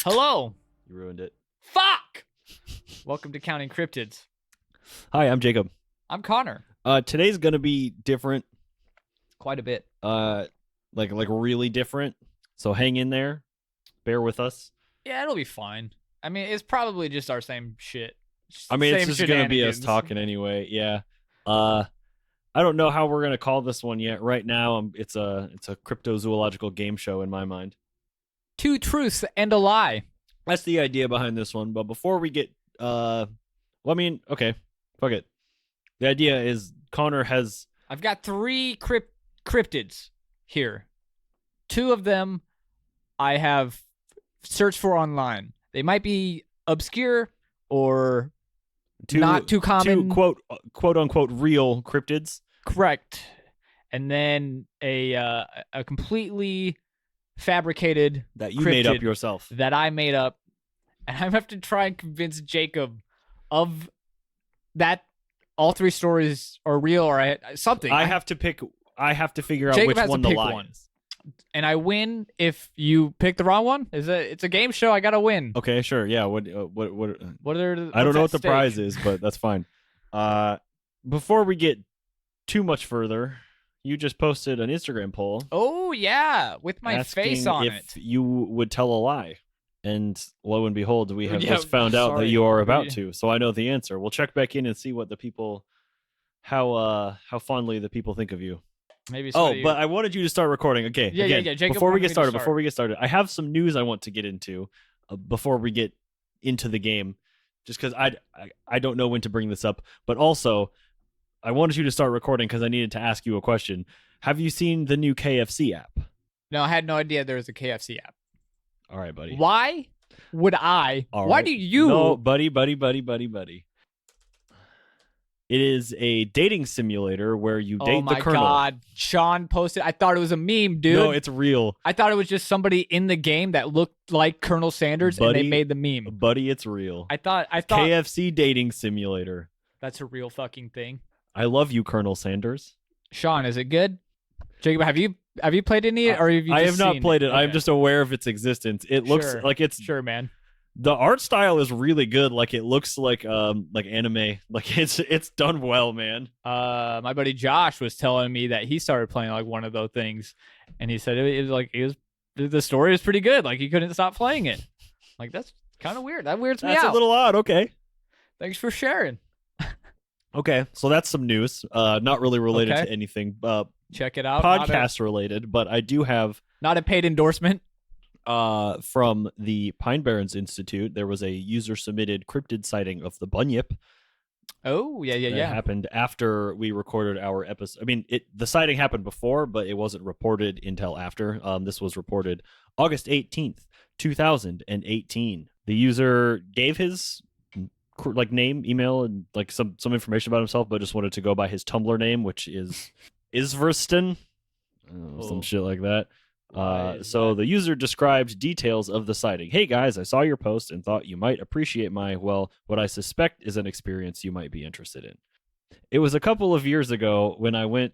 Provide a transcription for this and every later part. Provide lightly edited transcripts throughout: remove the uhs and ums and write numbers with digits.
Hello. You ruined it. Fuck. Welcome to Counting Cryptids. Hi, I'm Jacob. I'm Connor. Today's gonna be different. Quite a bit. Like really different. So hang in there. Bear with us. Yeah, it'll be fine. I mean, it's probably just our same shit. I mean, it's Same just gonna be us shenanigans. talking anyway. Yeah. I don't know how we're gonna call this one yet. Right now, it's a cryptozoological game show in my mind. Two truths and a lie. That's the idea behind this one. But before we get, okay, fuck it. The idea is Connor has. I've got three cryptids here. Two of them I have searched for online. They might be obscure or not too common. Two quote unquote real cryptids. Correct. And then a completely fabricated That you made cryptid up yourself. that I made up, and I have to try and convince Jacob of that all three stories are real or something. I have to figure out Jacob which has to one the pick lie one. is. And I win if you pick the wrong one. It's a game show. I gotta win. Okay, sure. Yeah. What? What are I don't know what the stake? prize is, but that's fine. Before we get too much further, you just posted an Instagram poll. Oh yeah, with my asking face on if it. you would tell a lie. And lo and behold, we have Yeah, just found out that sorry. you are about to. So I know the answer. We'll check back in and see what the people, how fondly the people think of you. Maybe. But I wanted you to start recording. Okay. Yeah, again, yeah. Jacob before we wanted get me to started, start. I have some news I want to get into before we get into the game, just because I don't know when to bring this up. But also, I wanted you to start recording because I needed to ask you a question. Have you seen the new KFC app? No, I had no idea there was a KFC app. All right, buddy. Why would I? All Why right. do you? No, buddy. It is a dating simulator where you date Oh my the Colonel. god, Sean posted. I thought it was a meme, dude. No, it's real. I thought it was just somebody in the game that looked like Colonel Sanders, and Buddy, they made the meme. Buddy, it's real. I thought KFC dating simulator. that's a real fucking thing. I love you, Colonel Sanders. Sean, is it good? Jacob, have you played any, or have you? I just have not seen played it. Okay. I'm just aware of its existence. It looks Sure. like it's Sure, man. the art style is really good. Like it looks like anime. Like it's done well, man. My buddy Josh was telling me that he started playing like one of those things, and he said the story is pretty good. Like he couldn't stop playing it. Like that's kind of weird. That weirds me That's out. a little odd. Okay. Thanks for sharing. Okay, so that's some news. Not really related Okay. to anything. Check it out. Podcast related, but I do have Not a paid endorsement. from the Pine Barrens Institute. There was a user submitted cryptid sighting of the bunyip. Oh yeah. That happened after we recorded our episode. I mean, the sighting happened before, but it wasn't reported until after. This was reported August 18th, 2018. The user gave his name, email, and like some information about himself, but just wanted to go by his Tumblr name, which is Isverston, some shit like that. So the user described details of the sighting. Hey guys, I saw your post and thought you might appreciate what I suspect is an experience you might be interested in. It was a couple of years ago when I went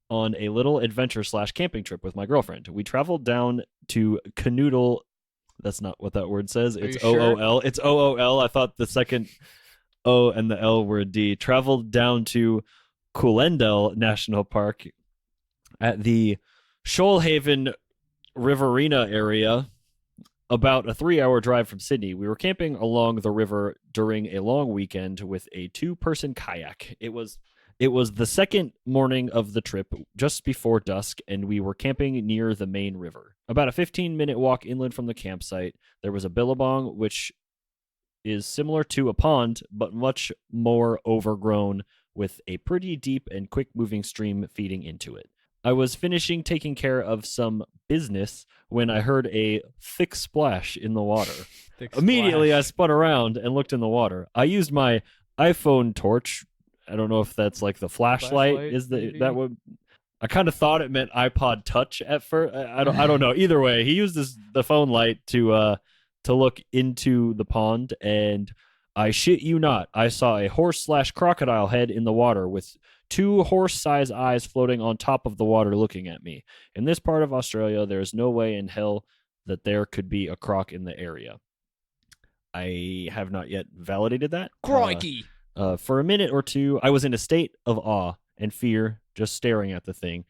on a little adventure / camping trip with my girlfriend. We traveled down to Canoodle. That's not what that word says. It's OOL. It's OOL. I thought the second O and the L were a D. Traveled down to Coolendale National Park at the Shoalhaven Riverina area, about a 3-hour drive from Sydney. We were camping along the river during a long weekend with a 2-person kayak. It was the second morning of the trip, just before dusk, and we were camping near the main river. About a 15-minute walk inland from the campsite, there was a billabong, which is similar to a pond, but much more overgrown, with a pretty deep and quick-moving stream feeding into it. I was finishing taking care of some business when I heard a thick splash in the water. Immediately, I spun around and looked in the water. I used my iPhone torch. I don't know if that's like the flashlight that would. I kind of thought it meant iPod Touch at first. I don't know. Either way, he used the phone light to look into the pond, and I shit you not, I saw a horse / crocodile head in the water with 2 horse-sized eyes floating on top of the water looking at me. In this part of Australia, there is no way in hell that there could be a croc in the area. I have not yet validated that. Crikey. For a minute or two, I was in a state of awe and fear, just staring at the thing.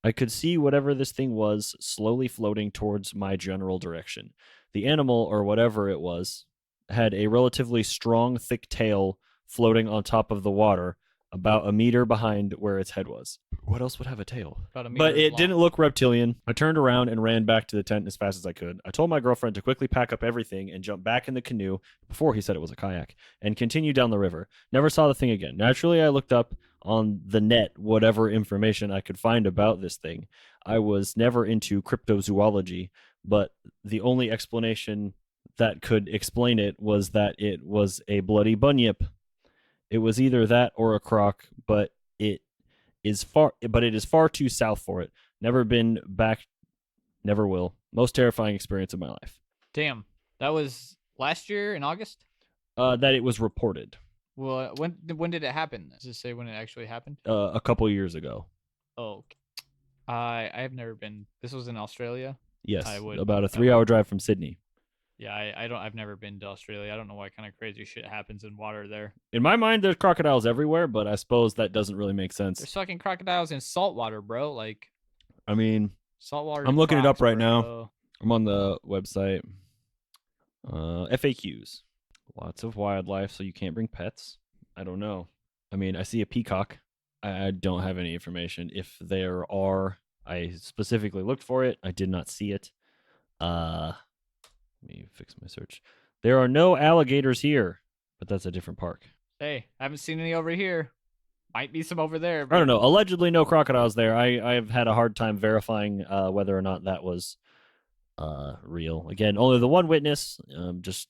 I could see whatever this thing was slowly floating towards my general direction. The animal, or whatever it was, had a relatively strong, thick tail floating on top of the water, about a meter behind where its head was. What else would have a tail? But it didn't look reptilian. I turned around and ran back to the tent as fast as I could. I told my girlfriend to quickly pack up everything and jump back in the canoe, before he said it was a kayak, and continue down the river. Never saw the thing again. Naturally, I looked up on the net whatever information I could find about this thing. I was never into cryptozoology, but the only explanation that could explain it was that it was a bloody bunyip. It was either that or a croc, but it is far too south for it. Never been back, never will. Most terrifying experience of my life. Damn. That was last year in August? That it was reported. Well, when did it happen? Does it say when it actually happened? A couple years ago. Oh. I have never been. This was in Australia? Yes, about a 3-hour drive from Sydney. Yeah, I've never been to Australia. I don't know what kind of crazy shit happens in water there. In my mind, there's crocodiles everywhere, but I suppose that doesn't really make sense. There's fucking crocodiles in salt water, bro. Like, I mean, saltwater. I'm looking it up right now. I'm on the website. FAQs. Lots of wildlife, so you can't bring pets. I don't know. I mean, I see a peacock. I don't have any information. If there are, I specifically looked for it. I did not see it. Let me fix my search. There are no alligators here, but that's a different park. Hey, haven't seen any over here. Might be some over there. But... I don't know. Allegedly, no crocodiles there. I've had a hard time verifying whether or not that was real. Again, only the one witness. Just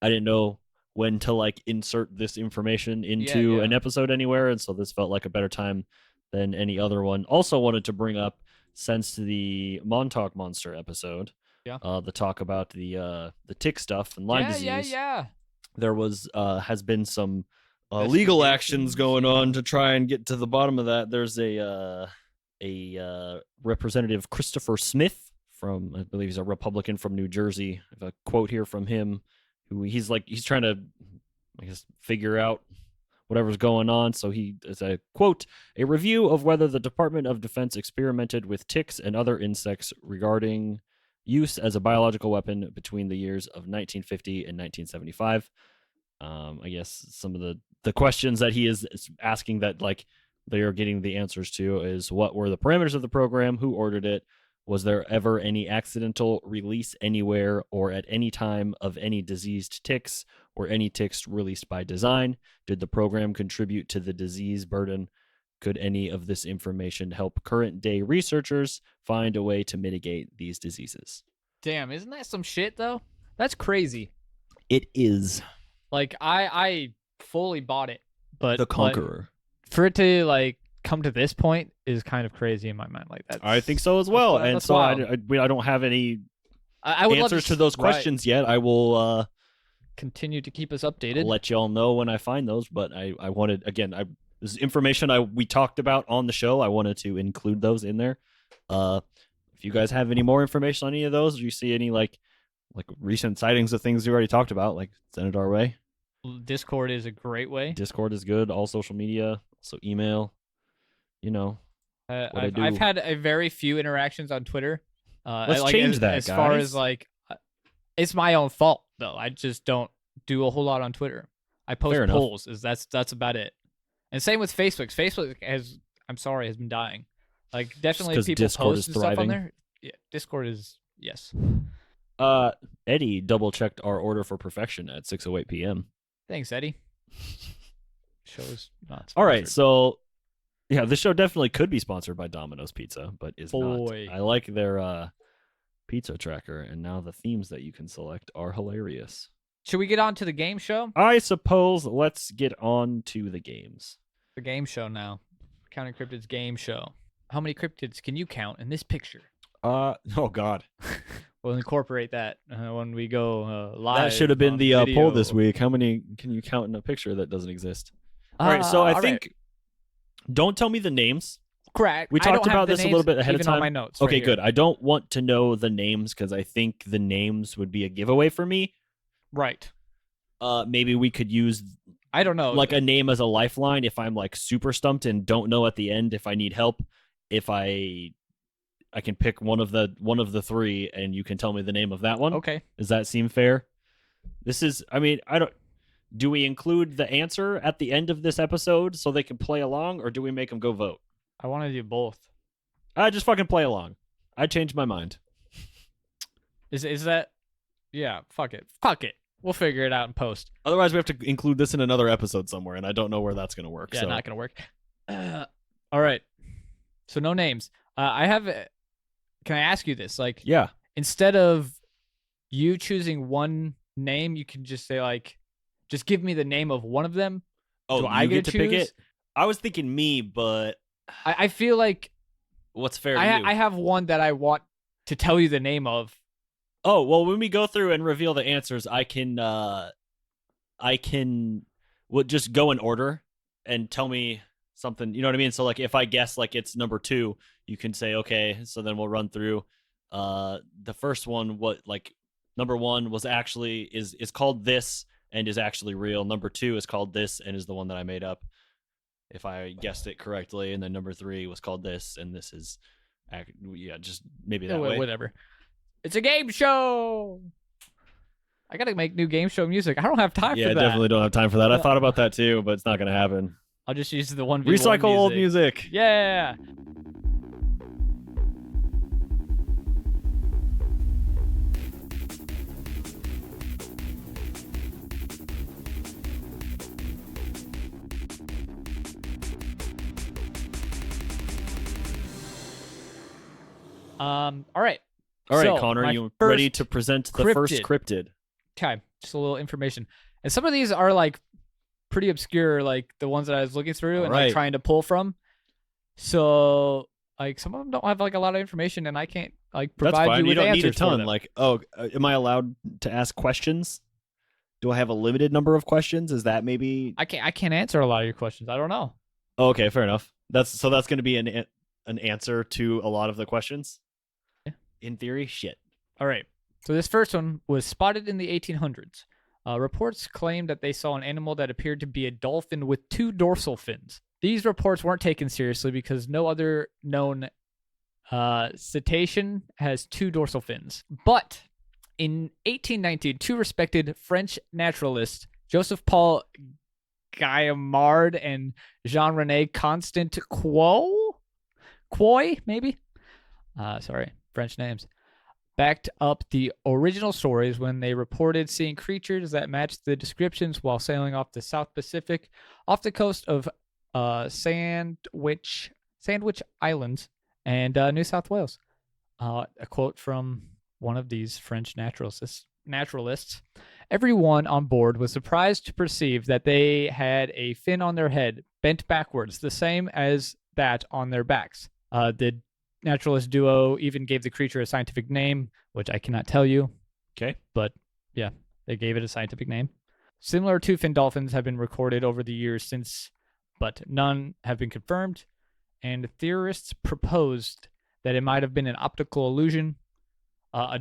I didn't know when to like insert this information into an episode anywhere, and so this felt like a better time than any other one. Also wanted to bring up, since the Montauk Monster episode, the talk about the tick stuff and Lyme disease. There was has been some legal actions going on to try and get to the bottom of that. There's a Representative Christopher Smith from, I believe he's a Republican from New Jersey. I have a quote here from him. He's trying to, I guess, figure out whatever's going on. So he is a quote, a review of whether the Department of Defense experimented with ticks and other insects regarding use as a biological weapon between the years of 1950 and 1975. I guess some of the questions that he is asking that like they are getting the answers to is, what were the parameters of the program? Who ordered it? Was there ever any accidental release anywhere or at any time of any diseased ticks or any ticks released by design? Did the program contribute to the disease burden? Could any of this information help current day researchers find a way to mitigate these diseases? Damn, isn't that some shit though? That's crazy. It is. Like I fully bought it, but the Conqueror. For it to like come to this point is kind of crazy in my mind. Like that. I think so as well. And so I don't have any I would answers to those questions yet. I will continue to keep us updated. I'll let y'all know when I find those. But I wanted, again, this is information we talked about on the show. I wanted to include those in there. If you guys have any more information on any of those, or you see any like recent sightings of things we already talked about, like send it our way. Discord is a great way. Discord is good. All social media, so email. You know, I've had a very few interactions on Twitter. Let's change that, as guys. far as like, it's my own fault though. I just don't do a whole lot on Twitter. I post polls. That's about it. And same with Facebook. Facebook has been dying. Like definitely people Discord post and stuff on there. Yeah, Discord is yes. Eddie double checked our order for perfection at 6:08 p.m. Thanks, Eddie. Show's not sponsored. All right, so yeah, this show definitely could be sponsored by Domino's Pizza, but is not. I like their pizza tracker, and now the themes that you can select are hilarious. Should we get on to the game show? I suppose let's get on to the games. The game show now. Counting Cryptids game show. How many cryptids can you count in this picture? Oh God. We'll incorporate that when we go live. That should have been the video. poll this week. How many can you count in a picture that doesn't exist? All right, so I think. Right. Don't tell me the names. Correct. We talked about this a little bit ahead of time. On my notes. Okay, right good. I don't want to know the names because I think the names would be a giveaway for me. Right. maybe we could use I don't know. like a name as a lifeline if I'm like super stumped and don't know at the end if I need help. If I can pick one of the three and you can tell me the name of that one. Okay. Does that seem fair? This is, I mean, I don't. Do we include the answer at the end of this episode so they can play along, or do we make them go vote? I want to do both. I just fucking play along. I changed my mind. Is that? Yeah. Fuck it. Fuck it. We'll figure it out in post. Otherwise, we have to include this in another episode somewhere, and I don't know where that's going to work. Yeah, so. not gonna work. All right. So no names. I have. Can I ask you this? Like, Yeah. instead of you choosing one name, you can just say like, just give me the name of one of them. Oh, Do I you get get to choose? pick it? I was thinking me, but I feel like what's fair to you? I have one that I want to tell you the name of. Oh, well, when we go through and reveal the answers, I can just go in order and tell me something. You know what I mean? So like if I guess like it's number 2, you can say, okay, so then we'll run through the first one. What like number 1 was actually is called this and is actually real. Number 2 is called this and is the one that I made up if I guessed it correctly. And then number 3 was called this and this is just maybe that way. Whatever. It's a game show. I gotta make new game show music. I don't have time for Yeah, that. definitely don't have time for that. I thought about that too, but it's not going to happen. I'll just use the one. Recycle old music. Yeah. All right. All right, So, Connor, my you first ready to present the first cryptid? Okay, just a little information. And some of these are like pretty obscure, like the ones that I was looking through and like trying to pull from. So like some of them don't have like a lot of information, and I can't like provide you with don't answers need a ton. for them. Like, am I allowed to ask questions? Do I have a limited number of questions? Is that maybe? I can't answer a lot of your questions. I don't know. Oh, okay, fair enough. That's going to be an answer to a lot of the questions. Yeah. In theory, shit. All right. So this first one was spotted in the 1800s. Reports claimed that they saw an animal that appeared to be a dolphin with 2 dorsal fins. These reports weren't taken seriously because no other known cetacean has 2 dorsal fins. But in 1819, 2 respected French naturalists, Joseph Paul Guillemard and Jean-René Constant Quoy, maybe? Sorry, French names. Backed up the original stories when they reported seeing creatures that matched the descriptions while sailing off the South Pacific, off the coast of Sandwich Islands and New South Wales. A quote from one of these French naturalists. Everyone on board was surprised to perceive that they had a fin on their head, bent backwards, the same as that on their backs. The naturalist duo even gave the creature a scientific name, which I cannot tell you. Okay. But yeah, they gave it a scientific name. Similar two-fin dolphins have been recorded over the years since, but none have been confirmed. And theorists proposed that it might have been an optical illusion, a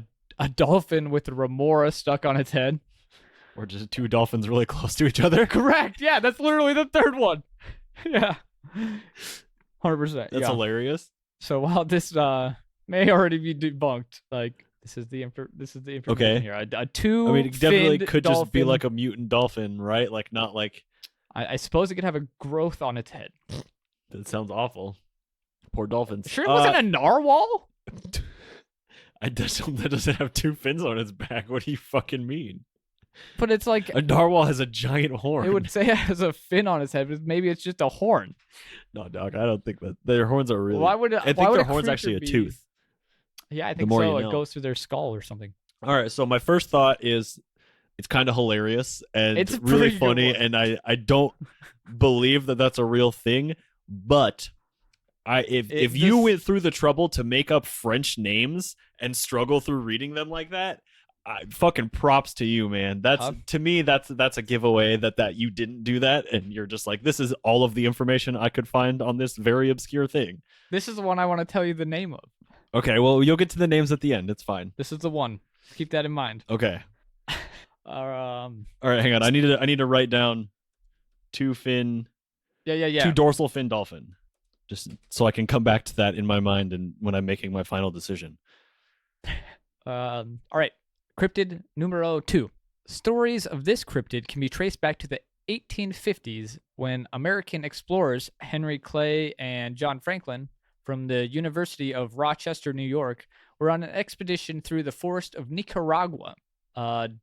dolphin with a remora stuck on its head. Or just 2 dolphins really close to each other. Correct. Yeah, that's literally the third one. Yeah. 100%. That's hilarious. So while this may already be debunked, like this is the information here. A 2. I mean, it definitely could dolphin, just be like a mutant dolphin, right? Like not like. I suppose it could have a growth on its head. That sounds awful. Poor dolphins. Sure, it wasn't a narwhal. That doesn't have 2 fins on its back. What do you fucking mean? But it's like a narwhal has a giant horn. It would say it has a fin on its head, but maybe it's just a horn. No, dog, I don't think that their horns are really. Why would I think their horn's actually a tooth. Yeah, I think so. It goes through their skull or something. All right, so my first thought is it's kind of hilarious and it's really funny, and I don't believe that that's a real thing. But if you went through the trouble to make up French names and struggle through reading them like that, fucking props to you, man. To me, that's a giveaway that you didn't do that, and you're just like, this is all of the information I could find on this very obscure thing. This is the one I want to tell you the name of. Okay, well, you'll get to the names at the end. It's fine. This is the one. Keep that in mind. Okay. All right, hang on. I need to write down two fin, two yeah. dorsal fin dolphin, just so I can come back to that in my mind and when I'm making my final decision. All right. Cryptid numero 2. Stories of this cryptid can be traced back to the 1850s when American explorers Henry Clay and John Franklin from the University of Rochester, New York, were on an expedition through the forest of Nicaragua.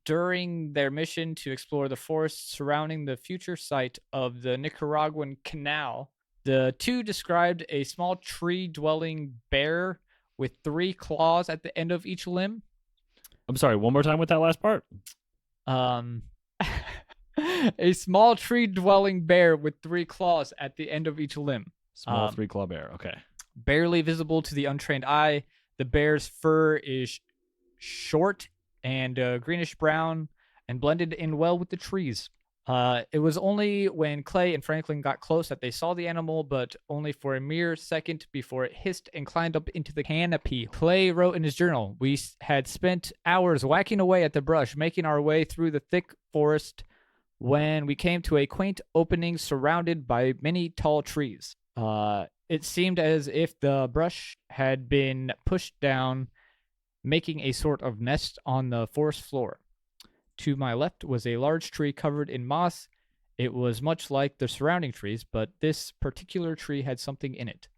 During their mission to explore the forests surrounding the future site of the Nicaraguan Canal, the two described a small tree dwelling bear with 3 claws at the end of each limb. I'm sorry, one more time with that last part. Um, a small tree dwelling bear with 3 claws at the end of each limb. Small 3-claw bear. Okay. Barely visible to the untrained eye, the bear's fur is short and greenish brown and blended in well with the trees. It was only when Clay and Franklin got close that they saw the animal, but only for a mere second before it hissed and climbed up into the canopy. Clay wrote in his journal, "We had spent hours whacking away at the brush, making our way through the thick forest when we came to a quaint opening surrounded by many tall trees. It seemed as if the brush had been pushed down, making a sort of nest on the forest floor. To my left was a large tree covered in moss. It was much like the surrounding trees, but this particular tree had something in it.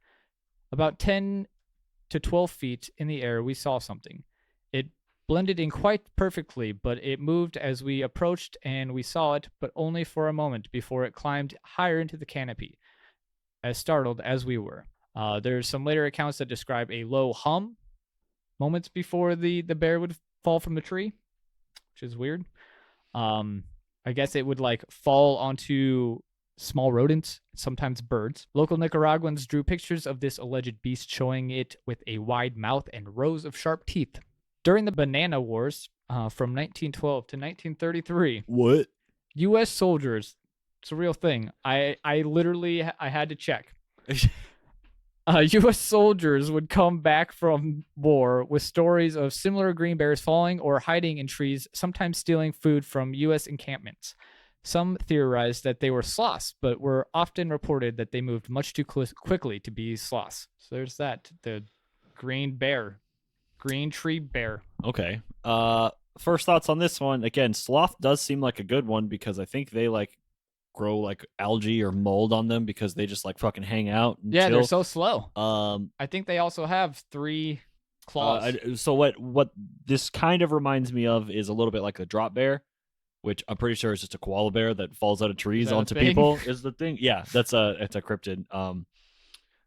About 10 to 12 feet in the air, we saw something. It blended in quite perfectly, but it moved as we approached, and we saw it, but only for a moment before it climbed higher into the canopy, as startled as we were. There's some later accounts that describe a low hum moments before the bear would fall from the tree, which is weird. I guess it would like fall onto small rodents, sometimes birds. Local Nicaraguans drew pictures of this alleged beast, showing it with a wide mouth and rows of sharp teeth. During the Banana Wars from 1912 to 1933, What? U.S. soldiers, it's a real thing. I had to check. U.S. soldiers would come back from war with stories of similar green bears falling or hiding in trees, sometimes stealing food from U.S. encampments. Some theorized that they were sloths, but were often reported that they moved much too quickly to be sloths. So there's that. The green bear. Green tree bear. Okay. First thoughts on this one. Again, sloth does seem like a good one because I think they like grow like algae or mold on them because they just like fucking hang out and chill. They're so slow. I think they also have 3 claws. So what this kind of reminds me of is a little bit like a drop bear, which I'm pretty sure is just a koala bear that falls out of trees onto people. Is the thing? Yeah, it's a cryptid.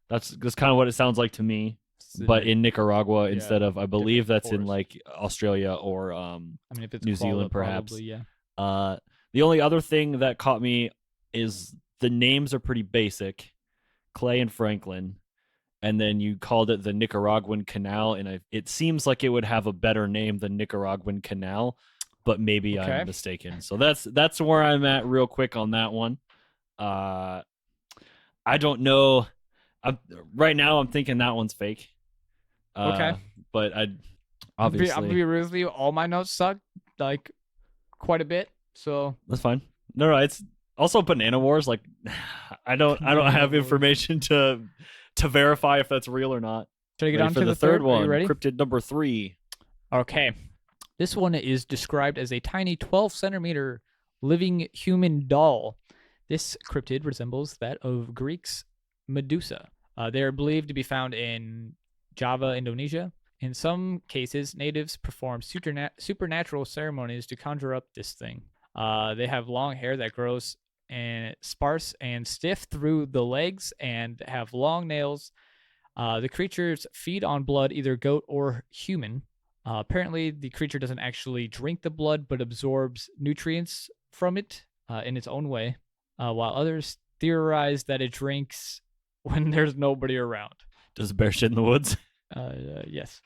That's kind of what it sounds like to me, but in Nicaragua instead of, I believe that's forest. In like Australia or if it's New koala, Zealand perhaps. Probably, yeah. The only other thing that caught me is the names are pretty basic, Clay and Franklin, and then you called it the Nicaraguan Canal, and it seems like it would have a better name than Nicaraguan Canal, but maybe I'm mistaken. So that's where I'm at real quick on that one. I don't know. Right now I'm thinking that one's fake. Okay. But obviously I'm gonna be real with you. All my notes suck like quite a bit, so that's fine. No, it's also Banana Wars. Like, I don't have information to verify if that's real or not. Should I get on to the third one? Are you ready? Cryptid number 3. Okay. This one is described as a tiny 12-centimeter living human doll. This cryptid resembles that of Greek's Medusa. They are believed to be found in Java, Indonesia. In some cases, natives perform supernatural ceremonies to conjure up this thing. They have long hair that grows and sparse and stiff through the legs and have long nails. The creatures feed on blood, either goat or human. Apparently, the creature doesn't actually drink the blood, but absorbs nutrients from it in its own way, while others theorize that it drinks when there's nobody around. Does a bear shit in the woods? Yes.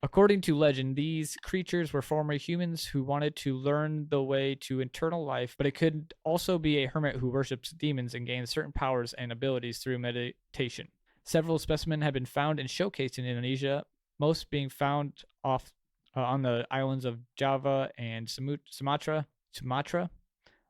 According to legend, these creatures were former humans who wanted to learn the way to eternal life, but it could also be a hermit who worships demons and gains certain powers and abilities through meditation. Several specimens have been found and showcased in Indonesia, most being found off on the islands of Java and Sumatra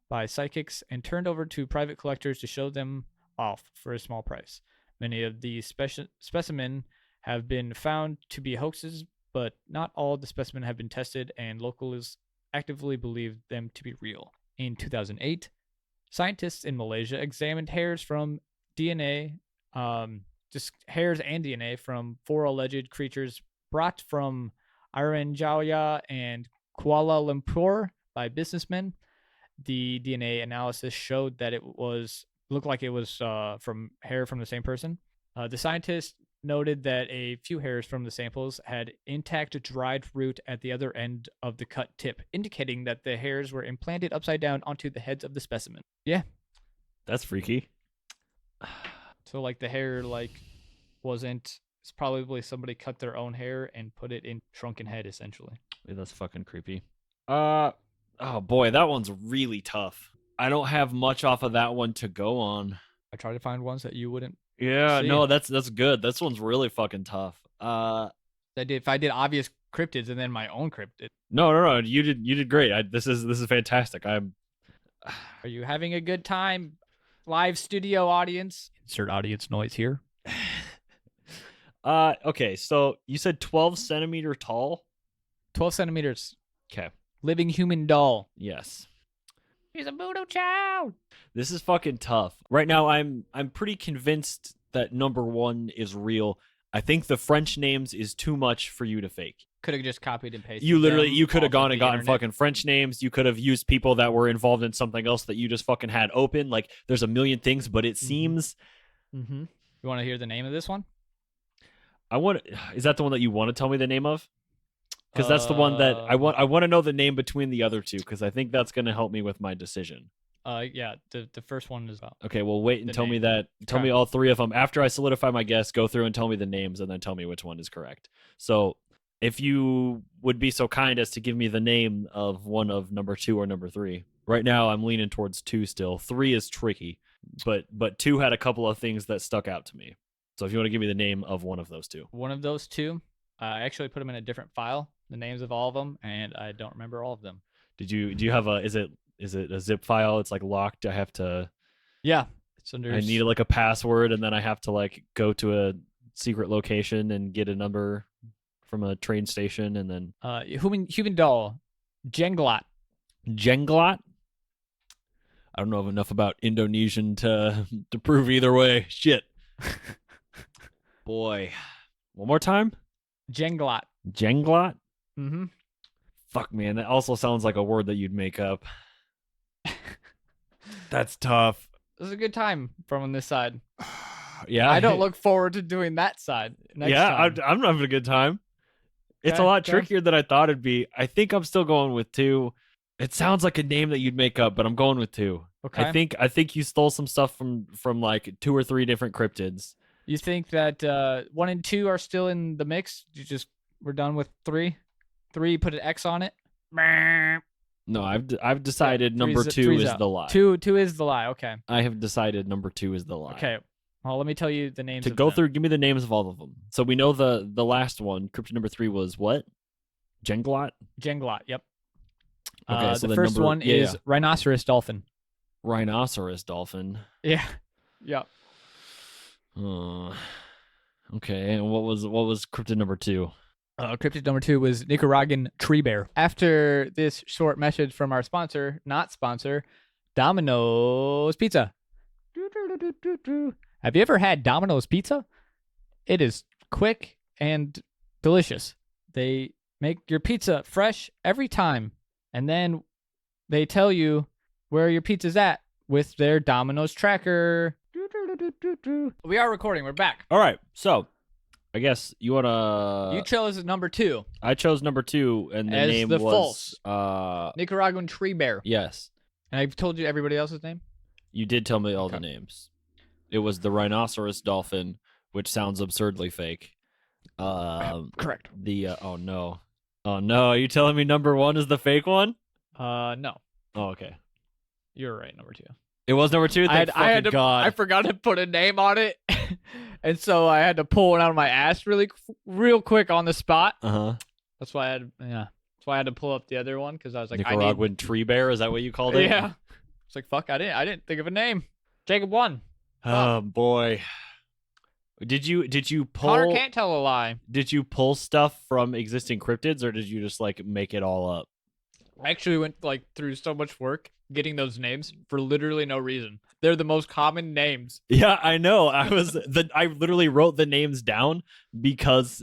by psychics and turned over to private collectors to show them off for a small price. Many of these specimen have been found to be hoaxes, but not all the specimen have been tested, and locals actively believe them to be real. In 2008, scientists in Malaysia examined hairs from DNA, just hairs and DNA from 4 alleged creatures brought from Iranjaya and Kuala Lumpur by businessmen. The DNA analysis showed that looked like it was from hair from the same person. The scientists noted that a few hairs from the samples had intact dried root at the other end of the cut tip, indicating that the hairs were implanted upside down onto the heads of the specimen. Yeah. That's freaky. So like the hair it's probably somebody cut their own hair and put it in shrunken head essentially. Yeah, that's fucking creepy. Oh boy, that one's really tough. I don't have much off of that one to go on. I try to find ones that you wouldn't. Yeah, see. no, that's good. This one's really fucking tough. If I did obvious cryptids and then my own cryptid. No, you did great. This is fantastic. Are you having a good time, live studio audience? Insert audience noise here. Okay, so you said 12 centimeter tall? 12 centimeters. Okay. Living human doll. Yes. He's a voodoo child. This is fucking tough. Right now, I'm pretty convinced that number 1 is real. I think the French names is too much for you to fake. Could have just copied and pasted. You could have gone and gotten internet. fucking French names. You could have used people that were involved in something else that you just fucking had open. Like, there's a million things, but it seems. Mm-hmm. You want to hear the name of this one? Is that the one that you want to tell me the name of? Because that's the one that I want to know the name between the other two, because I think that's going to help me with my decision. Yeah, the first one is okay. Well, wait and tell name. me that. Tell me all 3 of them after I solidify my guess. Go through and tell me the names, and then tell me which one is correct. So, if you would be so kind as to give me the name of one of number 2 or number 3. Right now, I'm leaning towards 2 still. 3 is tricky, but 2 had a couple of things that stuck out to me. So, if you want to give me the name of one of those 2, one of those 2, I actually put them in a different file. The names of all of them, and I don't remember all of them. Do you have is it a zip file? It's like locked. I have to. Yeah, it's under. I need like a password, and then I have to like go to a secret location and get a number from a train station, and then. Human doll, Jenglot. Jenglot. I don't know enough about Indonesian to prove either way. Shit. Boy, one more time. Jenglot. Jenglot. Mm-hmm. Fuck, man, that also sounds like a word that you'd make up. That's tough. This is a good time from on this side. Yeah, I don't look forward to doing that side next time. I'm having a good time. It's a Okay, lot trickier than I thought it'd be. I think I'm still going with 2. It sounds like a name that you'd make up, but I'm going with 2. Okay. I think you stole some stuff from like 2 or 3 different cryptids. You think that 1 and 2 are still in the mix? We're done with 3. 3, put an X on it. No, I've decided number 2 three's is out. the lie. 2 is the lie. Okay. I have decided number 2 is the lie. Okay. Well, let me tell you the names. To of go them. through, give me the names of all of them. So we know the last one, cryptid number 3 was what? Jenglot? Jenglot. Yep. Okay, so the first one is rhinoceros dolphin. Rhinoceros dolphin. Yeah. Yep. Okay, and what was cryptid number 2? Cryptid number 2 was Nicaraguan tree bear. After this short message from our sponsor, not sponsor, Domino's Pizza. Have you ever had Domino's Pizza? It is quick and delicious. They make your pizza fresh every time, and then they tell you where your pizza's at with their Domino's tracker. We are recording. We're back. All right, so I guess you wanna. You chose number 2. I chose number 2, and the as name the was false Nicaraguan tree bear. Yes. And I've told you everybody else's name. You did tell me all Okay. the names. It was the rhinoceros dolphin, which sounds absurdly fake. Correct. The oh no, are you telling me number 1 is the fake one? No, Oh, okay. you're right. Number 2. It was number 2. Thank I had to. God. I forgot to put a name on it, and so I had to pull it out of my ass real quick on the spot. That's why I had That's why I had to pull up the other one because I was like, Nicaraguan tree bear, is that what you called it? Yeah. It's like fuck. I didn't think of a name. Jacob won. Oh boy. Did you Connor pull can't tell a lie. Did you pull stuff from existing cryptids, or did you just like make it all up? I actually went like through so much work getting those names for literally no reason. They're the most common names. Yeah, I know. I literally wrote the names down because,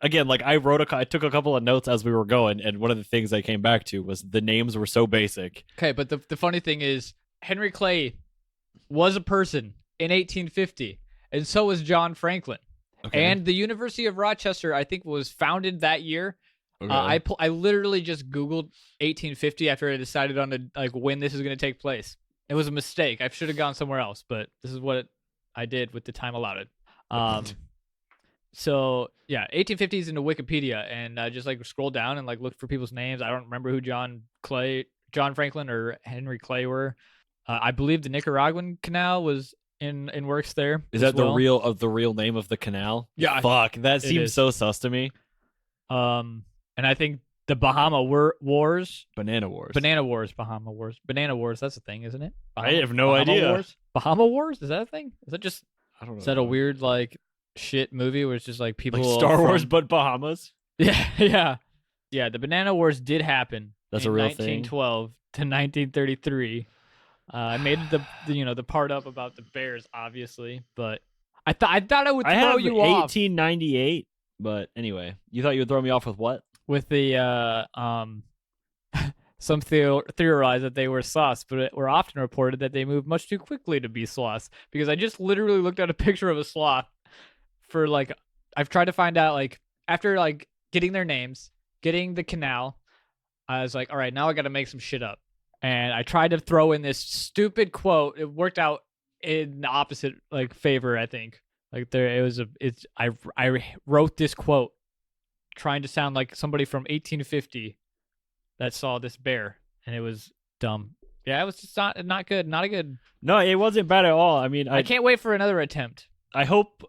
again, like I took a couple of notes as we were going, and one of the things I came back to was the names were so basic. Okay, but the funny thing is Henry Clay was a person in 1850, and so was John Franklin. Okay. And the University of Rochester, I think, was founded that year. Okay. I literally just Googled 1850 after I decided on when this is going to take place. It was a mistake. I should have gone somewhere else, but this is what I did with the time allotted. So yeah, 1850 is into Wikipedia, and I just like scroll down and like look for people's names. I don't remember who John Franklin or Henry Clay were. I believe the Nicaraguan Canal was in works there. Is that the real name of the canal? Yeah. Fuck, that seems so sus to me. And I think the Bahama Wars. Banana Wars. Bahama Wars. Banana Wars, that's a thing, isn't it? I have no Bahama idea. Wars? Bahama Wars? Is that a thing? Is that just I don't know. Is that a weird like shit movie where it's just like people like Star Wars but Bahamas? Yeah. Yeah, the Banana Wars did happen. That's in a real 1912 to 1933. I made the part up about the Bears, obviously, but I thought I would throw you off. 1898, but anyway, you thought you would throw me off with what? With the some theorize that they were sloths, but it were often reported that they moved much too quickly to be sloths. Because I just literally looked at a picture of a sloth for like I've tried to find out like after like getting their names, getting the canal, I was like, all right, now I got to make some shit up. And I tried to throw in this stupid quote. It worked out in the opposite like favor, I think. Like I wrote this quote trying to sound like somebody from 1850 that saw this bear, and it was dumb. Yeah, it was just not good. Not a good. No, it wasn't bad at all. I mean, I can't wait for another attempt. I hope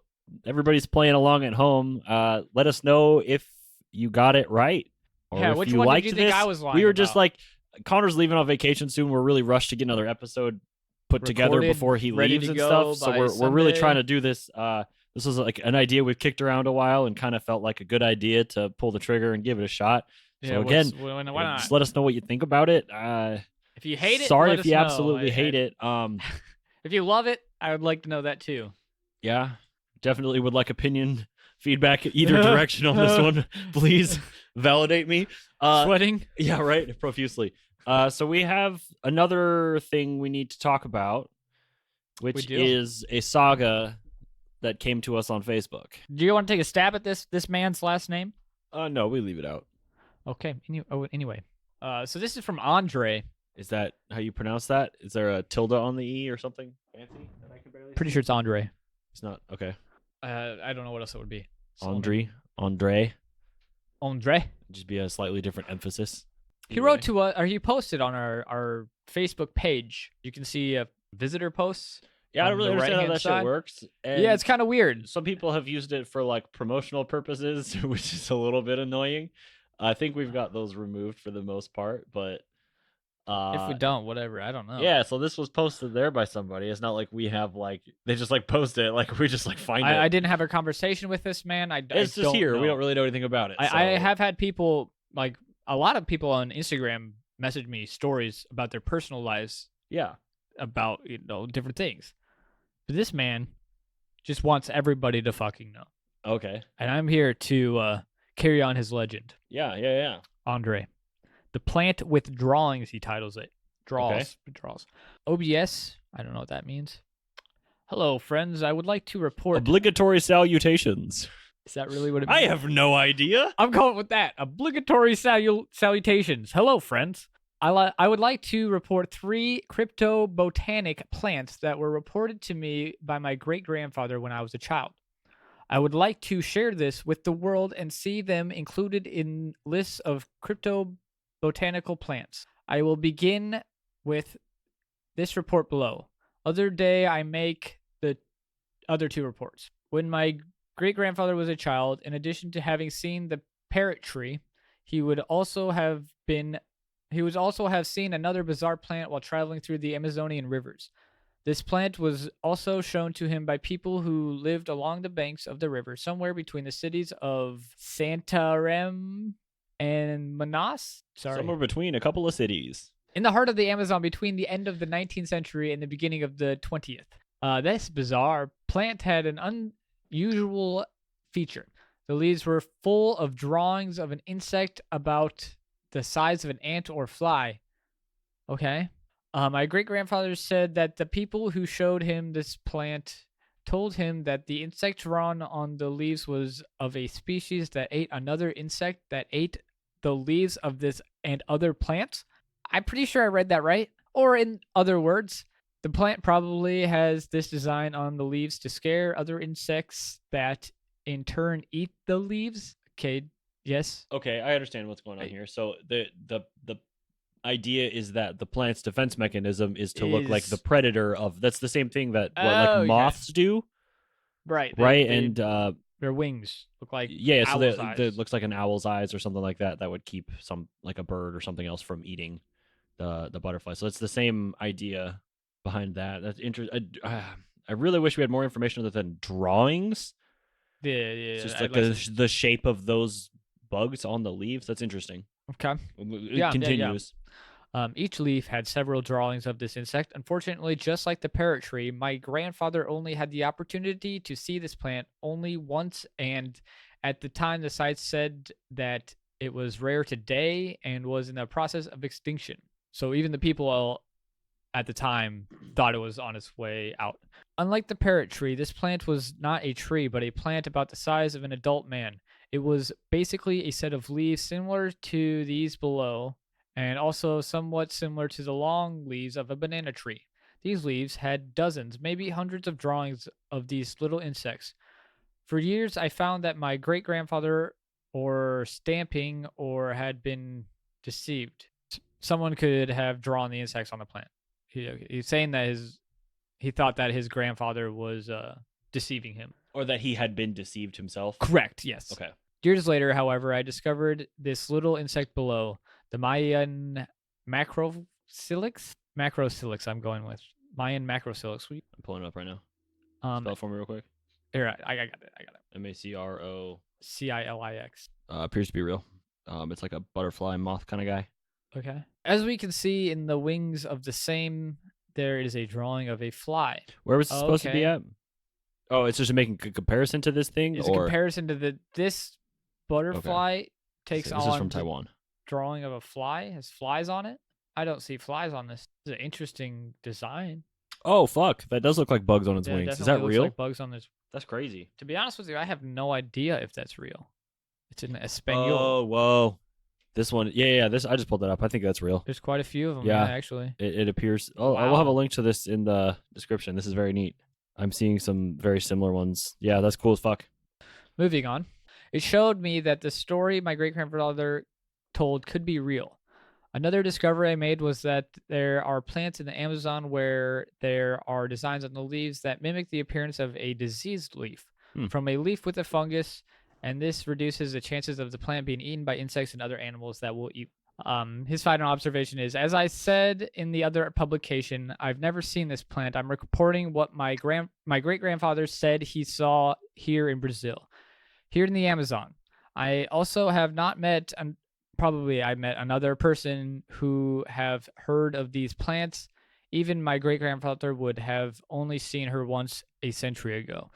everybody's playing along at home. Let us know if you got it right. Or yeah, if which you one liked did you think this. I was lying We were about? just like, Connor's leaving on vacation soon. We're really rushed to get another episode put together Recorded, before he ready leaves to and go stuff. So by we're really Sunday. trying to do this. This was like an idea we've kicked around a while and kind of felt like a good idea to pull the trigger and give it a shot. Yeah, So again, why not? just let us know what you think about it. If you hate it, sorry let if us you know. absolutely hate it. If you love it, I would like to know that too. Yeah, definitely would like opinion feedback either direction on this one. Please validate me. Sweating? Yeah, right. Profusely. So we have another thing we need to talk about, which is a saga that came to us on Facebook. Do you want to take a stab at this man's last name? No, we leave it out. Okay. Anyway. So this is from Andre. Is that how you pronounce that? Is there a tilde on the E or something fancy that I can barely Pretty sure it's Andre. It's not. Okay. I don't know what else it would be. Andre. Just be a slightly different emphasis. He wrote to us, or he posted on our Facebook page. You can see visitor posts. Yeah, I don't really understand how that shit works. And yeah, it's kind of weird. Some people have used it for like promotional purposes, which is a little bit annoying. I think we've got those removed for the most part, but if we don't, whatever, I don't know. Yeah, so this was posted there by somebody. It's not like we have like they just like post it, like we just like find it. I didn't have a conversation with this man. It's just here. Know. We don't really know anything about it. I have had people like a lot of people on Instagram message me stories about their personal lives. Yeah, about different things. But this man just wants everybody to fucking know. Okay. And I'm here to carry on his legend. Yeah. Andre. The plant with drawings, he titles it. Draws. OBS, I don't know what that means. Hello, friends. I would like to report... Obligatory salutations. Is that really what it means? I have no idea. I'm going with that. Obligatory salutations. Hello, friends. I would like to report 3 cryptobotanic plants that were reported to me by my great-grandfather when I was a child. I would like to share this with the world and see them included in lists of cryptobotanical plants. I will begin with this report below. Other day, I make the other 2 reports. When my great-grandfather was a child, in addition to having seen the parrot tree, He would also have seen another bizarre plant while traveling through the Amazonian rivers. This plant was also shown to him by people who lived along the banks of the river, somewhere between the cities of Santarem and Manas. Somewhere between a couple of cities. In the heart of the Amazon between the end of the 19th century and the beginning of the 20th. This bizarre plant had an unusual feature. The leaves were full of drawings of an insect about the size of an ant or fly. Okay. My great-grandfather said that the people who showed him this plant told him that the insect drawn on the leaves was of a species that ate another insect that ate the leaves of this and other plants. I'm pretty sure I read that right. Or in other words, the plant probably has this design on the leaves to scare other insects that in turn eat the leaves. Okay, yes. Okay, I understand what's going on here. So the idea is that the plant's defense mechanism is to look like the predator of. That's the same thing that like moths do. Right. And their wings look like so eyes. it looks like an owl's eyes or something like that. That would keep some like a bird or something else from eating the butterfly. So it's the same idea behind that. That's interesting. I really wish we had more information other than drawings. Yeah. It's just like the shape of those bugs on the leaves. That's interesting. Okay. It continues. Each leaf had several drawings of this insect. Unfortunately, just like the parrot tree, my grandfather only had the opportunity to see this plant only once, and at the time the site said that it was rare today and was in the process of extinction. So even the people at the time thought it was on its way out. Unlike the parrot tree, this plant was not a tree, but a plant about the size of an adult man. It was basically a set of leaves similar to these below, and also somewhat similar to the long leaves of a banana tree. These leaves had dozens, maybe hundreds of drawings of these little insects. For years, I found that my great-grandfather or stamping or had been deceived. Someone could have drawn the insects on the plant. He's saying that he thought that his grandfather was deceiving him. Or that he had been deceived himself? Correct, yes. Okay. Years later, however, I discovered this little insect below, the Mayan macrosilix. Macrosilix, I'm going with. Mayan macrosilix. I'm pulling it up right now. Spell it for me real quick. Here, I got it. MACRO. CILIX. Appears to be real. It's like a butterfly moth kind of guy. Okay. As we can see in the wings of the same, there is a drawing of a fly. Where was it supposed to be at? Oh, it's just making a comparison to this thing? It's a comparison to this butterfly takes on. This is from Taiwan. Drawing of a fly? Has flies on it? I don't see flies on this. It's an interesting design. Oh, fuck. That does look like bugs on its wings. Is that real? Like bugs on this. That's crazy. To be honest with you, I have no idea if that's real. It's in Espanol. Oh, whoa. This one, this I just pulled that up. I think that's real. There's quite a few of them, actually. It appears. Oh, wow. I will have a link to this in the description. This is very neat. I'm seeing some very similar ones. Yeah, that's cool as fuck. Moving on. It showed me that the story my great-grandfather told could be real. Another discovery I made was that there are plants in the Amazon where there are designs on the leaves that mimic the appearance of a diseased leaf. From a leaf with a fungus, and this reduces the chances of the plant being eaten by insects and other animals that will eat. His final observation is, as I said in the other publication, I've never seen this plant. I'm reporting what my great-grandfather said he saw here in Brazil, here in the Amazon. I also have not met, probably I met another person who have heard of these plants. Even my great-grandfather would have only seen her once a century ago.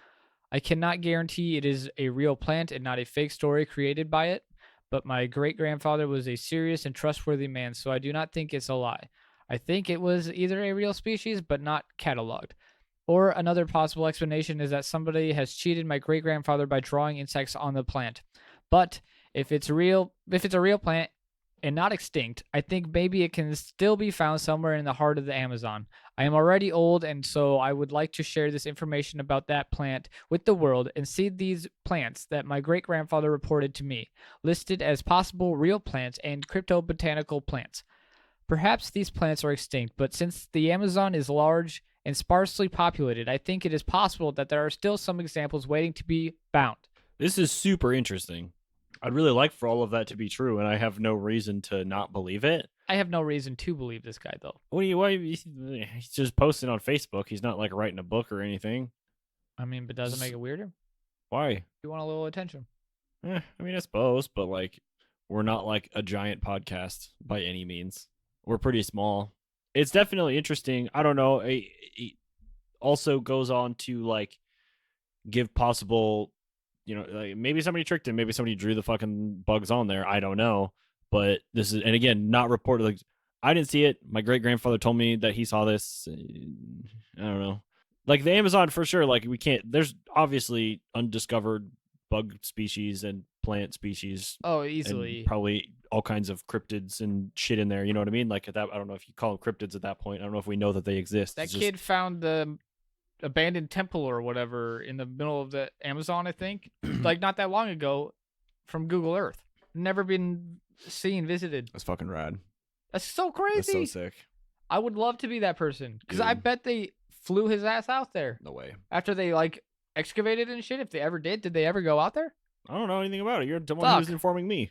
I cannot guarantee it is a real plant and not a fake story created by it, but my great-grandfather was a serious and trustworthy man, so I do not think it's a lie. I think it was either a real species, but not cataloged. Or another possible explanation is that somebody has cheated my great-grandfather by drawing insects on the plant. But if it's a real plant and not extinct, I think maybe it can still be found somewhere in the heart of the Amazon. I am already old, and so I would like to share this information about that plant with the world and see these plants that my great-grandfather reported to me, listed as possible real plants and cryptobotanical plants. Perhaps these plants are extinct, but since the Amazon is large and sparsely populated, I think it is possible that there are still some examples waiting to be found. This is super interesting. I'd really like for all of that to be true, and I have no reason to not believe it. I have no reason to believe this guy though. He's just posting on Facebook. He's not like writing a book or anything. I mean, but doesn't make it weirder. Why? You want a little attention. I mean, I suppose, but like, we're not like a giant podcast by any means. We're pretty small. It's definitely interesting. I don't know. It also goes on to like give possible, like maybe somebody tricked him. Maybe somebody drew the fucking bugs on there. I don't know. But this is, and again, not reported. Like, I didn't see it. My great grandfather told me that he saw this. I don't know. Like the Amazon for sure. Like we can't. There's obviously undiscovered bug species and plant species. Oh, easily. And probably all kinds of cryptids and shit in there. You know what I mean? Like at that, I don't know if you call them cryptids at that point. I don't know if we know that they exist. That kid found the abandoned temple or whatever in the middle of the Amazon, I think, like not that long ago, from Google Earth. Never been seen, visited. That's fucking rad. That's so crazy. That's so sick. I would love to be that person because I bet they flew his ass out there. No way. After they like excavated and shit, if they ever did they ever go out there? I don't know anything about it. You're the one who's informing me.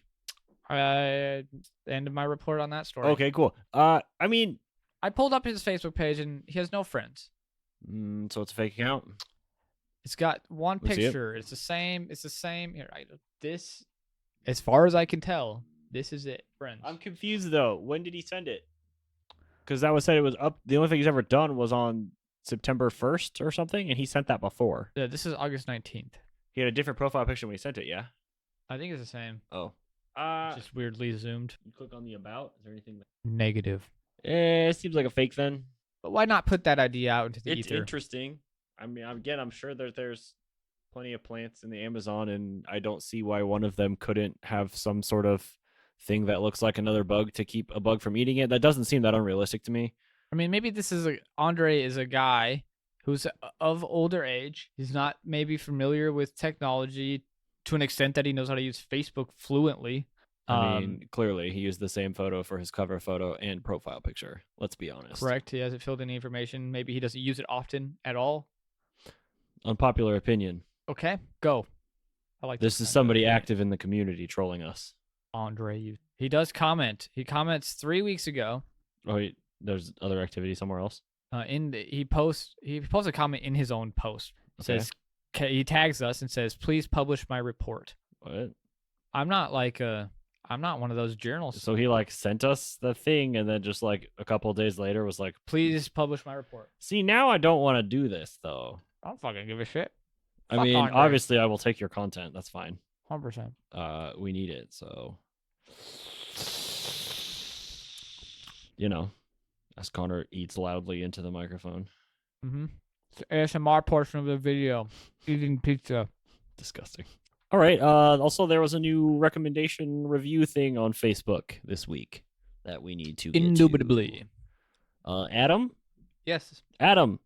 End of my report on that story. Okay, cool. I mean, I pulled up his Facebook page and he has no friends. So it's a fake account. It's got one picture. It's the same. It's the same. Here, this, as far as I can tell, this is it, friends. I'm confused though. When did he send it? Because that was said it was up. The only thing he's ever done was on September 1st or something, and he sent that before. Yeah, this is August 19th. He had a different profile picture when he sent it. Yeah. I think it's the same. Oh. Just weirdly zoomed. You click on the about. Is there anything? Negative. It seems like a fake then. But why not put that idea out into the ether? It's interesting. I mean, again, I'm sure that there's plenty of plants in the Amazon, and I don't see why one of them couldn't have some sort of thing that looks like another bug to keep a bug from eating it. That doesn't seem that unrealistic to me. I mean, maybe this is Andre is a guy who's of older age. He's not maybe familiar with technology to an extent that he knows how to use Facebook fluently. I mean, clearly he used the same photo for his cover photo and profile picture. Let's be honest. Correct. He hasn't filled any information. Maybe he doesn't use it often at all. Unpopular opinion. Okay, go. I like this. Is somebody active in the community trolling us. Andre, he does comment. He comments 3 weeks ago. Oh, there's other activity somewhere else. He posts a comment in his own post. Okay. Says he tags us and says, "Please publish my report." What? I'm not one of those journals. So he like sent us the thing, and then just like a couple of days later was like, "Please publish my report." See, now I don't want to do this though. I don't fucking give a shit. I mean, obviously, I will take your content. That's fine. 100%. We need it, so as Connor eats loudly into the microphone. Mm-hmm. It's the ASMR portion of the video. Eating pizza. Disgusting. All right. Also, there was a new recommendation review thing on Facebook this week that we need to get Indubitably. To. Adam? Yes. Adam.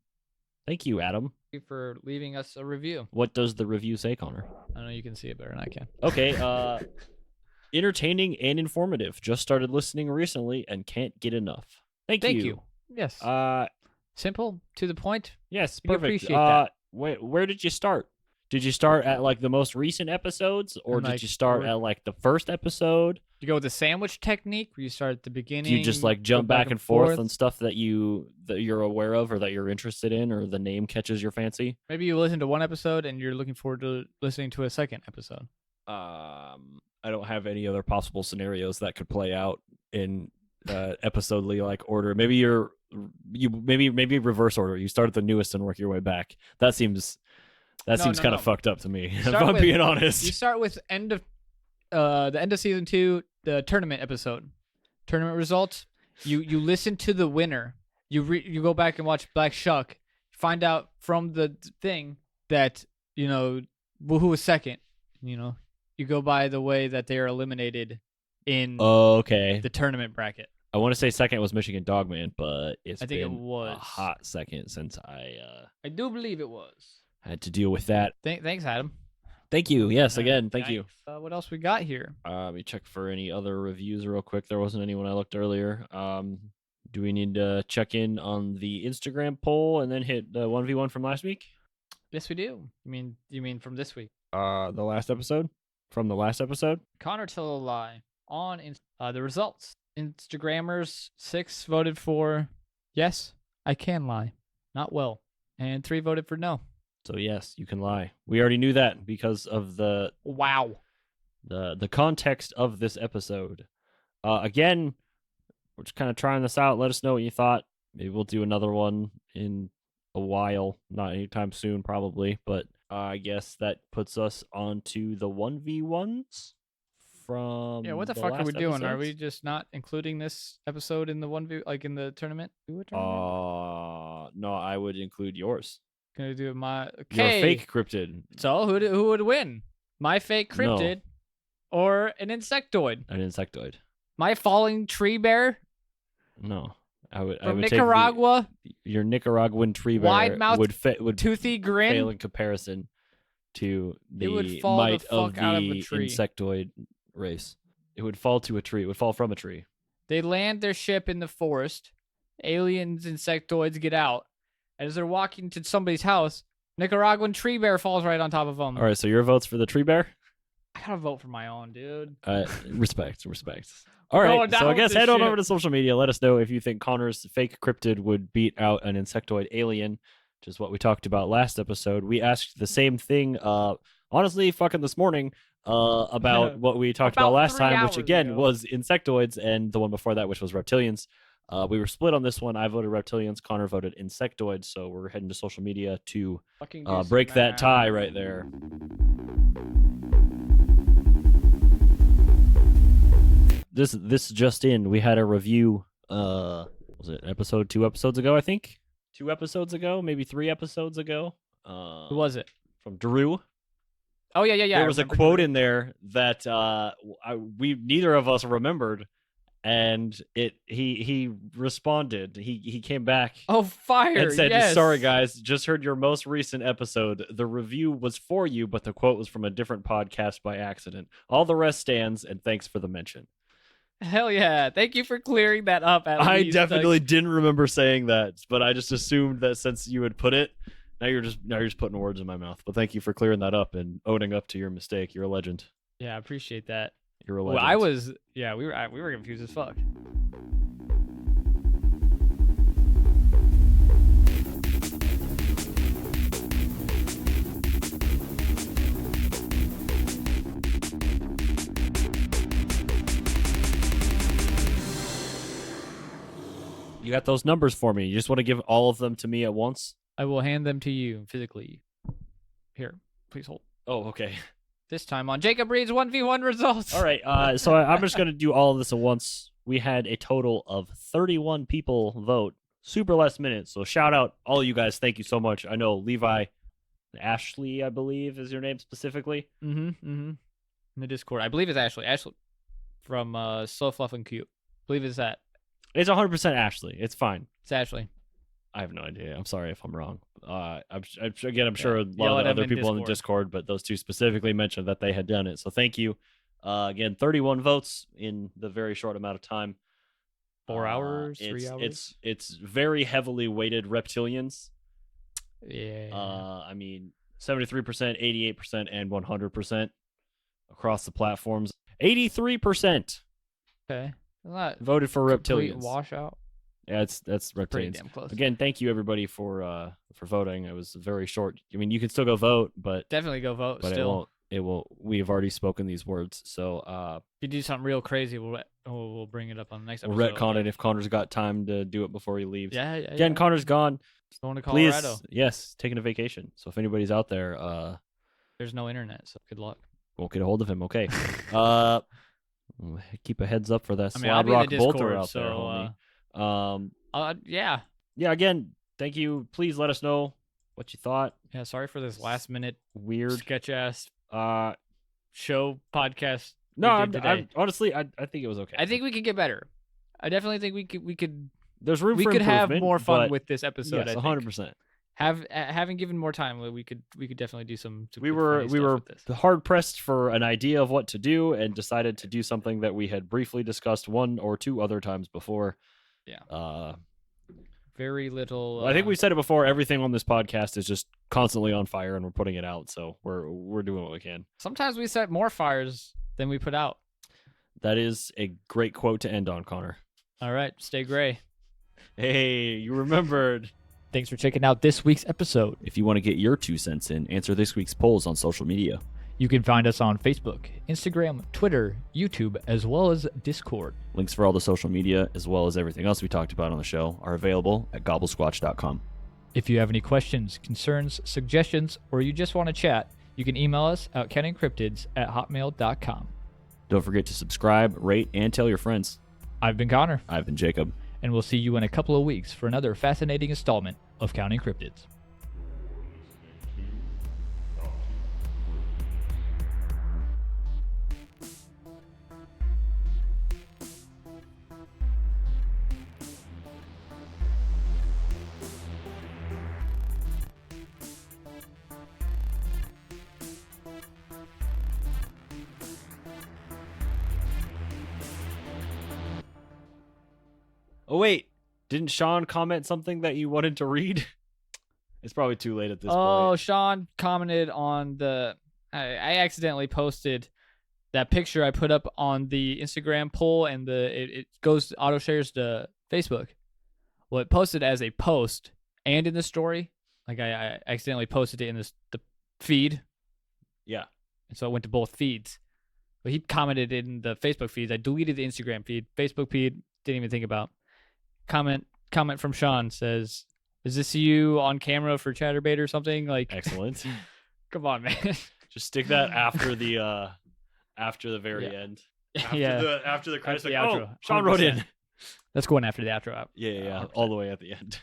Thank you, Adam. Thank you for leaving us a review. What does the review say, Connor? I know you can see it better than I can. Okay. Entertaining and informative. Just started listening recently and can't get enough. Thank you. Yes. Simple, to the point. Yes, We perfect. appreciate that. Where did you start? Did you start at like the most recent episodes, or did you start at like the first episode? You go with the sandwich technique, where you start at the beginning. You just like jump back and forth on stuff that you're aware of or that you're interested in, or the name catches your fancy. Maybe you listen to one episode and you're looking forward to listening to a second episode. I don't have any other possible scenarios that could play out in episodely like order. Maybe maybe reverse order. You start at the newest and work your way back. That seems kind of fucked up to me. If I'm being honest. You start with the end of season 2, the tournament episode, tournament results. You listen to the winner. You go back and watch Black Shuck. Find out from the thing that who was second. You go by the way that they are eliminated in the tournament bracket. I want to say second was Michigan Dogman, but I think it was a hot second since I do believe it was. Had to deal with that. Thanks, Adam. Thank you. Yes, again, thank you. What else we got here? Let me check for any other reviews real quick. There wasn't any when I looked earlier. Do we need to check in on the Instagram poll and then hit the 1v1 from last week? Yes, we do. You mean from this week? The last episode? from the last episode. Connor told a lie on the results. Instagrammers 6 voted for yes, I can lie, not well, and 3 voted for no. So yes, you can lie. We already knew that because of the context of this episode. Again, we're just kind of trying this out. Let us know what you thought. Maybe we'll do another one in a while, not anytime soon, probably. But I guess that puts us on to the 1v1s from. Yeah, what the fuck are we doing? Are we just not including this episode in the 1v, like in the tournament? No, I would include yours. Gonna do my Your fake cryptid. So who would win? My fake cryptid or an insectoid? An insectoid. My falling tree bear? No. I would Nicaragua? Take your Nicaraguan tree bear wide-mouthed, would toothy grin fail in comparison to the might of the insectoid race. It would fall to a tree. It would fall from a tree. They land their ship in the forest. Aliens, insectoids get out. As they're walking to somebody's house, Nicaraguan tree bear falls right on top of them. All right, so your vote's for the tree bear? I gotta vote for my own, dude. Respect. All right, so I guess head on over to social media. Let us know if you think Connor's fake cryptid would beat out an insectoid alien, which is what we talked about last episode. We asked the same thing, honestly, fucking this morning, about what we talked about last time, which again was insectoids, and the one before that, which was reptilians. We were split on this one. I voted reptilians. Connor voted insectoids. So we're heading to social media to break that tie right there. This just in. We had a review. Was it episode 2 episodes ago? I think 2 episodes ago, maybe 3 episodes ago. Who was it? From Drew. Oh yeah. There was a quote in there that we neither of us remembered. And he responded. He came back. Oh, fire! And said, yes. "Sorry guys, just heard your most recent episode. The review was for you, but the quote was from a different podcast by accident. All the rest stands, and thanks for the mention." Hell yeah! Thank you for clearing that up. I definitely didn't remember saying that, but I just assumed that since you had put it, now you're just putting words in my mouth. But thank you for clearing that up and owning up to your mistake. You're a legend. Yeah, I appreciate that. You're a legend. Well, I was. Yeah, we were confused as fuck. You got those numbers for me. You just want to give all of them to me at once? I will hand them to you physically. Here, please hold. Oh, okay. This time on Jacob Reed's 1v1 results. All right, so I'm just going to do all of this at once. We had a total of 31 people vote. Super last minute, so shout out all you guys. Thank you so much. I know Levi, Ashley, I believe, is your name specifically. In the Discord. I believe it's Ashley. Ashley from Slow Fluff and Cute. I believe it's that. It's 100% Ashley. It's fine. It's Ashley. I have no idea. I'm sorry if I'm wrong. I'm sure a lot of the other people in the Discord, but those two specifically mentioned that they had done it. So thank you. Again, 31 votes in the very short amount of time. 4 hours, 3 hours. It's very heavily weighted reptilians. Yeah. I mean, 73%, 88%, and 100% across the platforms. 83%. Okay. Voted for reptilians. Washout. Yeah, that's reptilians. Pretty damn close. Again, thank you everybody for voting. It was very short. I mean, you can still go vote, but definitely go vote. But still, it will. We have already spoken these words, so if you do something real crazy, we'll bring it up on the next episode. We'll retcon it if Connor's got time to do it before he leaves. Yeah. Again, Connor's gone. Going to Colorado. Please, yes, taking a vacation. So if anybody's out there, there's no internet, so good luck. Won't get a hold of him. Okay. Keep a heads up for that I'll rock be in the bolter Discord, out there, homie. Yeah. Yeah, again, thank you. Please let us know what you thought. Yeah, sorry for this last minute weird sketch ass show podcast. No, I'm honestly I think it was okay. I think we could get better. I definitely think we could there's room we for could have improvement, more fun with this episode. Yes, 100%. Having given more time, we could definitely do some we were hard pressed for an idea of what to do and decided to do something that we had briefly discussed 1 or 2 other times before. Yeah. Very little. I think we said it before. Everything on this podcast is just constantly on fire, and we're putting it out. So we're doing what we can. Sometimes we set more fires than we put out. That is a great quote to end on, Connor. All right, stay gray. Hey, you remembered. Thanks for checking out this week's episode. If you want to get your 2 cents in, answer this week's polls on social media. You can find us on Facebook, Instagram, Twitter, YouTube, as well as Discord. Links for all the social media, as well as everything else we talked about on the show, are available at gobblesquatch.com. If you have any questions, concerns, suggestions, or you just want to chat, you can email us at countingcryptids@hotmail.com. Don't forget to subscribe, rate, and tell your friends. I've been Connor. I've been Jacob. And we'll see you in a couple of weeks for another fascinating installment of Counting Cryptids. Oh, wait. Didn't Sean comment something that you wanted to read? It's probably too late at this point. Oh, Sean commented on I accidentally posted that picture I put up on the Instagram poll, and it goes auto shares to Facebook. Well, it posted as a post and in the story. Like I accidentally posted it in the feed. Yeah. And so it went to both feeds. But he commented in the Facebook feeds. I deleted the Instagram feed. Facebook feed, didn't even think about. Comment from Sean says, "Is this you on camera for Chatterbait or something?" Like, excellent. Come on, man. Just stick that after the very end. After the credits. After the like, outro. oh, Sean wrote in. That's going after the outro. Yeah, all the way at the end.